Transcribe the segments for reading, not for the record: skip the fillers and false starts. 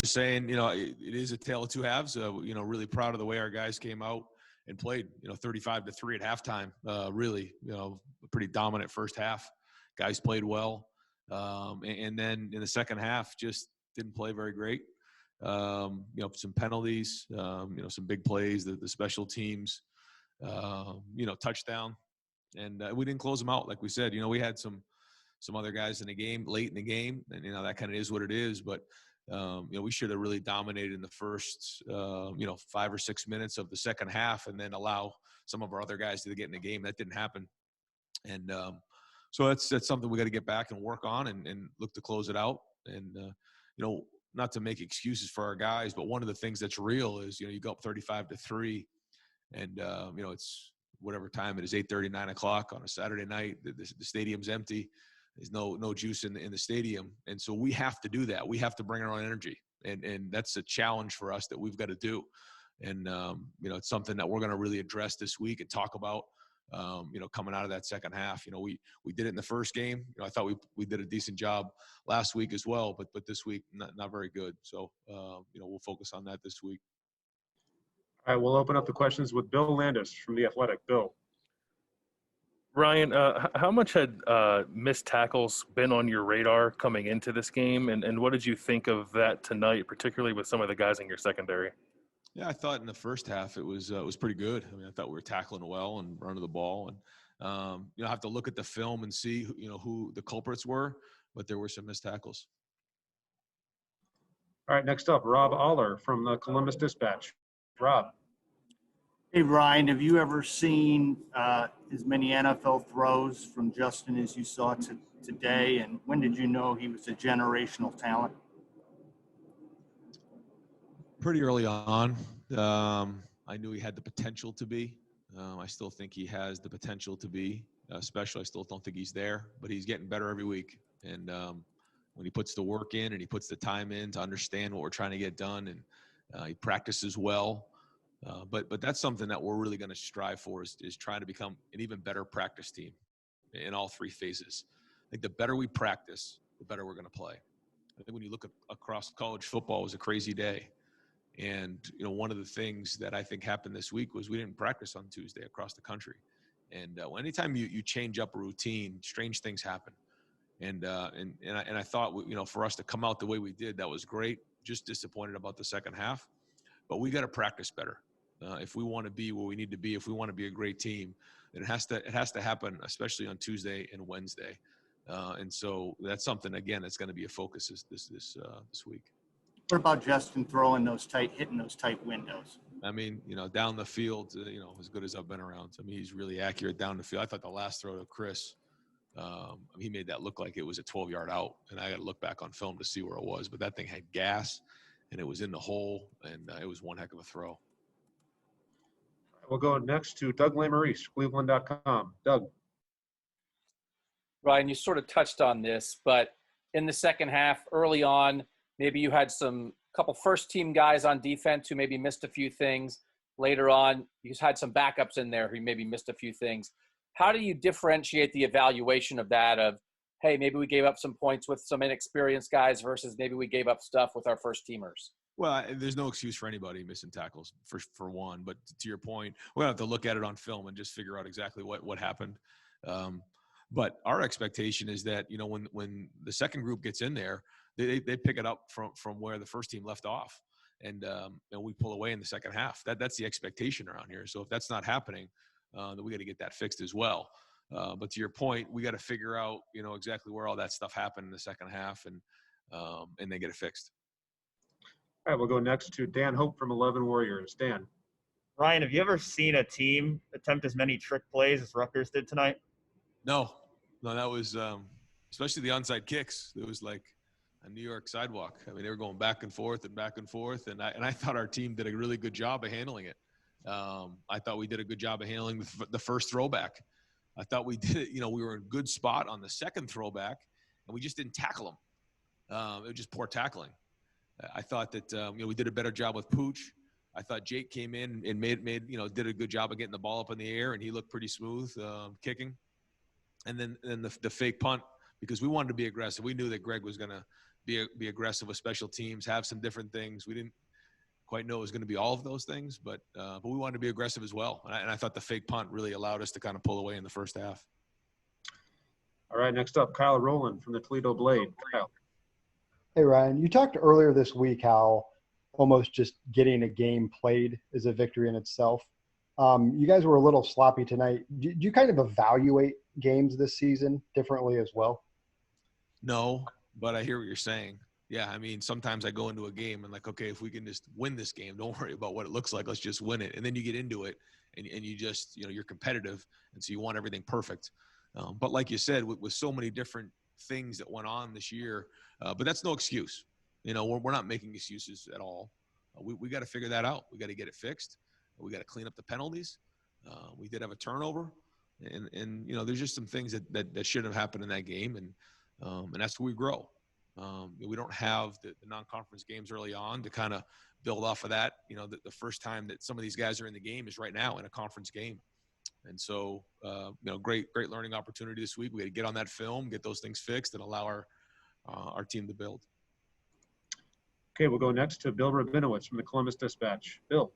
just saying, it is a tale of two halves. Really proud of the way our guys came out and played, 35-3 at halftime. Really, a pretty dominant first half. Guys played well. And then in the second half, just didn't play very great. Some penalties, some big plays, the special teams, touchdown. And we didn't close them out. Like we said, we had some other guys in the game, late in the game, and, that kind of is what it is. But, we should have really dominated in the first, 5 or 6 minutes of the second half and then allow some of our other guys to get in the game. That didn't happen. And so that's something we got to get back and work on and look to close it out. And, not to make excuses for our guys, but one of the things that's real is, you go up 35-3 and, it's whatever time it is, 8:30, 9 o'clock on a Saturday night, the stadium's empty. There's no juice in the stadium. And so we have to do that. We have to bring our own energy. And that's a challenge for us that we've got to do. And, it's something that we're going to really address this week and talk about, coming out of that second half. We did it in the first game. I thought we did a decent job last week as well, but this week, not very good. So, we'll focus on that this week. All right, we'll open up the questions with Bill Landis from The Athletic. Bill. Ryan, how much had missed tackles been on your radar coming into this game, and what did you think of that tonight, particularly with some of the guys in your secondary? Yeah, I thought in the first half it was pretty good. I mean, I thought we were tackling well and running the ball, and I have to look at the film and see who the culprits were, but there were some missed tackles. All right, next up, Rob Aller from the Columbus Dispatch. Rob. Hey, Ryan, have you ever seen as many NFL throws from Justin as you saw today? And when did you know he was a generational talent? Pretty early on. I knew he had the potential to be. I still think he has the potential to be special. I still don't think he's there, but he's getting better every week. And when he puts the work in and he puts the time in to understand what we're trying to get done, and he practices well. But that's something that we're really going to strive for is trying to become an even better practice team in all three phases. I think the better we practice, the better we're going to play. I think when you look across college football, it was a crazy day. And, one of the things that I think happened this week was we didn't practice on Tuesday across the country. And anytime you change up a routine, strange things happen. And I thought, for us to come out the way we did, that was great. Just disappointed about the second half. But we got to practice better. If we want to be where we need to be, if we want to be a great team, then it has to happen, especially on Tuesday and Wednesday. And so that's something, again, that's going to be a focus this week. What about Justin hitting those tight windows? I mean, down the field, as good as I've been around. I mean, he's really accurate down the field. I thought the last throw to Chris, he made that look like it was a 12-yard out, and I got to look back on film to see where it was. But that thing had gas, and it was in the hole, and it was one heck of a throw. We'll go next to Doug Lesmerises, Cleveland.com. Doug. Ryan, you sort of touched on this, but in the second half, early on, maybe you had couple first-team guys on defense who maybe missed a few things. Later on, you had some backups in there who maybe missed a few things. How do you differentiate the evaluation of that of, hey, maybe we gave up some points with some inexperienced guys versus maybe we gave up stuff with our first-teamers? Well, there's no excuse for anybody missing tackles, for one. But to your point, we'll have to look at it on film and just figure out exactly what happened. But our expectation is that, when the second group gets in there, they pick it up from where the first team left off, and we pull away in the second half. That's the expectation around here. So if that's not happening, then we got to get that fixed as well. But to your point, we got to figure out, exactly where all that stuff happened in the second half, and then get it fixed. All right, we'll go next to Dan Hope from 11 Warriors. Dan. Ryan, have you ever seen a team attempt as many trick plays as Rutgers did tonight? No, that was especially the onside kicks. It was like a New York sidewalk. I mean, they were going back and forth, and I thought our team did a really good job of handling it. I thought we did a good job of handling the first throwback. I thought we did it. We were in a good spot on the second throwback, and we just didn't tackle them. It was just poor tackling. I thought that we did a better job with Pooch. I thought Jake came in and did a good job of getting the ball up in the air, and he looked pretty smooth kicking. And then the fake punt, because we wanted to be aggressive. We knew that Greg was going to be aggressive with special teams, have some different things. We didn't quite know it was going to be all of those things, but we wanted to be aggressive as well. And I thought the fake punt really allowed us to kind of pull away in the first half. All right, next up, Kyle Rowland from the Toledo Blade. Kyle. Hey, Ryan, you talked earlier this week how almost just getting a game played is a victory in itself. You guys were a little sloppy tonight. Do you kind of evaluate games this season differently as well? No, but I hear what you're saying. Yeah, I mean, sometimes I go into a game and like, okay, if we can just win this game, don't worry about what it looks like. Let's just win it. And then you get into it and you just, you're competitive. And so you want everything perfect. But like you said, with so many different things that went on this year, but that's no excuse. We're not making excuses at all. We got to figure that out. We got to get it fixed. We got to clean up the penalties. We did have a turnover, and there's just some things that shouldn't have happened in that game, and that's where we grow. We don't have the non-conference games early on to kind of build off of that. The first time that some of these guys are in the game is right now in a conference game. And so, great learning opportunity this week. We got to get on that film, get those things fixed, and allow our team to build. Okay, we'll go next to Bill Rabinowitz from the Columbus Dispatch. Bill.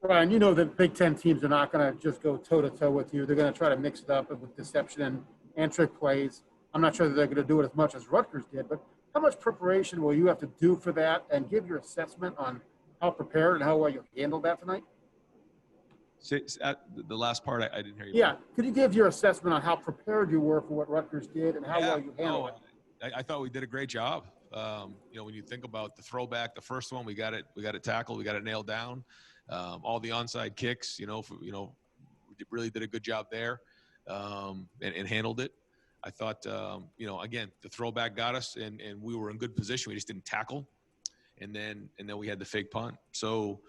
Ryan, you know that Big Ten teams are not going to just go toe-to-toe with you. They're going to try to mix it up with deception and trick plays. I'm not sure that they're going to do it as much as Rutgers did, but how much preparation will you have to do for that, and give your assessment on how prepared and how well you handled that tonight? The last part, I didn't hear you. Yeah. Could you give your assessment on how prepared you were for what Rutgers did and how well you handled it? I thought we did a great job. When you think about the throwback, the first one, we got it tackled, we got it nailed down. All the onside kicks, really did a good job there, and handled it. I thought, again, the throwback got us, and we were in good position. We just didn't tackle, and then we had the fake punt. So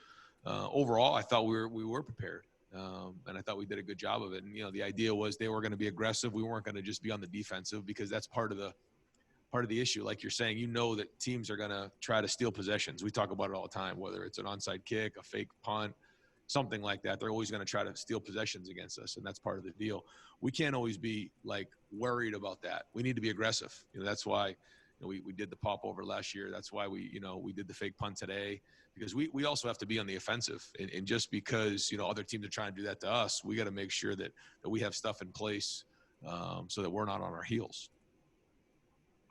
overall, I thought we were prepared, and I thought we did a good job of it. And the idea was they were going to be aggressive. We weren't going to just be on the defensive, because that's part of the issue. Like you're saying, that teams are going to try to steal possessions. We talk about it all the time, whether it's an onside kick, a fake punt, something like that. They're always going to try to steal possessions against us, and that's part of the deal. We can't always be worried about that. We need to be aggressive. That's why we did the pop over last year. That's why we did the fake punt today, because we also have to be on the offensive. And just because other teams are trying to do that to us, we got to make sure that we have stuff in place so that we're not on our heels.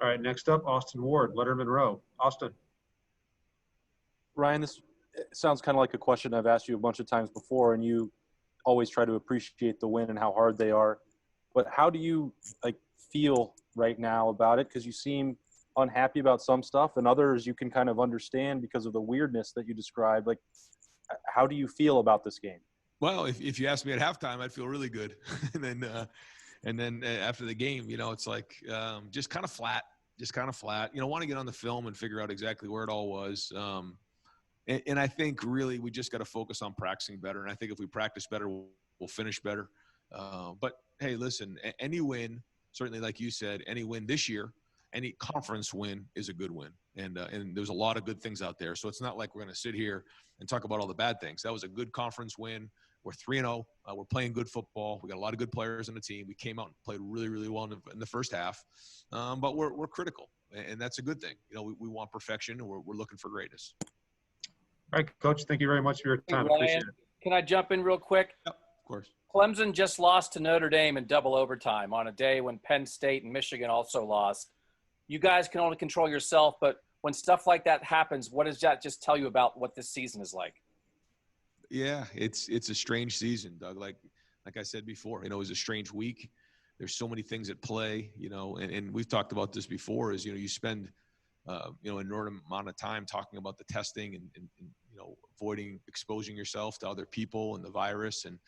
All right, next up, Austin Ward, Letterman Row. Austin. Ryan, this sounds kind of like a question I've asked you a bunch of times before, and you always try to appreciate the win and how hard they are. But how do you feel right now about it? Because you seem unhappy about some stuff, and others you can kind of understand because of the weirdness that you described. How do you feel about this game? Well, if you asked me at halftime, I'd feel really good. And then after the game, it's just kind of flat. Want to get on the film and figure out exactly where it all was. And I think really we just got to focus on practicing better. And I think if we practice better, we'll finish better. But hey, listen, any win, certainly like you said, any win this year, any conference win is a good win. And there's a lot of good things out there. So it's not like we're going to sit here and talk about all the bad things. That was a good conference win. We're 3-0. We're playing good football. We got a lot of good players on the team. We came out and played really, really well in the first half. But we're critical, and that's a good thing. We want perfection, and we're looking for greatness. All right, Coach, thank you very much for your time. Ryan, Appreciate it. can I jump in real quick? Yep, of course. Clemson just lost to Notre Dame in double overtime on a day when Penn State and Michigan also lost. You guys can only control yourself, but when stuff like that happens, what does that just tell you about what this season is like? Yeah, it's a strange season, Doug. Like I said before, it was a strange week. There's so many things at play, and we've talked about this before. Is you spend an inordinate amount of time talking about the testing and avoiding exposing yourself to other people and the virus, and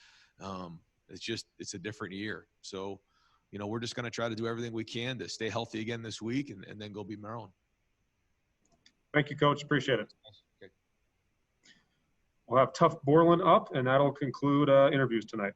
it's a different year. So we're just going to try to do everything we can to stay healthy again this week, and then go beat Maryland. Thank you, Coach. Appreciate it. Okay. We'll have Tough Borland up, and that'll conclude interviews tonight.